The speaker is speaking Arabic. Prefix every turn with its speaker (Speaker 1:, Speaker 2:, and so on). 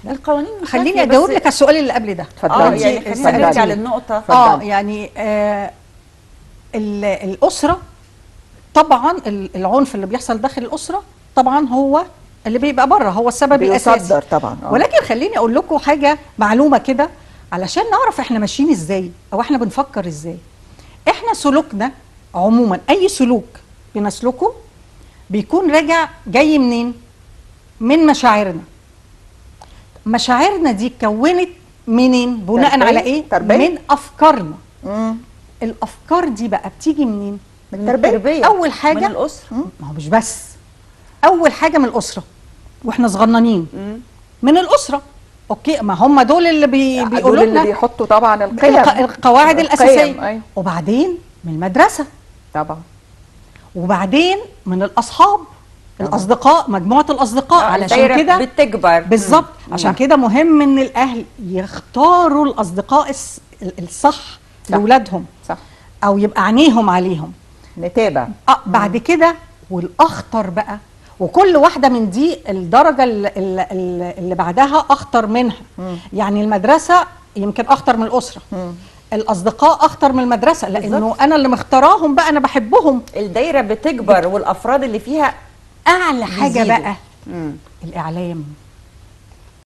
Speaker 1: القوانين مش
Speaker 2: خليني
Speaker 1: كافية،
Speaker 2: اجاوب
Speaker 1: بس
Speaker 2: لك على السؤال اللي قبل ده.
Speaker 3: اتفضلي.
Speaker 1: يعني خلينا نرجع للنقطه.
Speaker 2: يعني الاسره طبعا العنف اللي بيحصل داخل الاسره طبعا هو اللي بيبقى بره هو السبب الاساسي
Speaker 3: طبعا.
Speaker 2: ولكن خليني اقول لكم حاجه معلومه كده علشان نعرف احنا ماشيين ازاي او احنا بنفكر ازاي. احنا سلوكنا عموما اي سلوك بنسلكه بيكون راجع جاي منين؟ من مشاعرنا. مشاعرنا دي اتكونت منين؟ بناء على ايه؟
Speaker 3: تربية.
Speaker 2: من افكارنا. الافكار دي بقى بتيجي منين؟
Speaker 1: من التربيه.
Speaker 2: اول حاجه
Speaker 1: من الاسره.
Speaker 2: ما هو مش بس اول حاجه من الاسره واحنا صغننين من الاسره. اوكي، ما هم دول اللي بيقولوا
Speaker 3: اللي
Speaker 2: لنا
Speaker 3: بيحطوا طبعا القيم
Speaker 2: القواعد الاساسيه.
Speaker 3: أيوة.
Speaker 2: وبعدين من المدرسه
Speaker 3: طبعا.
Speaker 2: وبعدين من الاصحاب الاصدقاء مجموعه الاصدقاء. علشان كده
Speaker 1: بتكبر
Speaker 2: بالظبط. عشان كده مهم ان الاهل يختاروا الاصدقاء الصح لاولادهم
Speaker 3: صح.
Speaker 2: او يبقى عينيهم عليهم.
Speaker 3: نتابع.
Speaker 2: بعد كده والاخطر بقى وكل واحده من دي الدرجه اللي بعدها اخطر منها. يعني المدرسه يمكن اخطر من الاسره. الاصدقاء اخطر من المدرسه لانه بالزبط. انا اللي مختاراهم بقى انا بحبهم.
Speaker 1: الدايره بتكبر والافراد اللي فيها
Speaker 2: اعلى حاجه بقى الاعلام.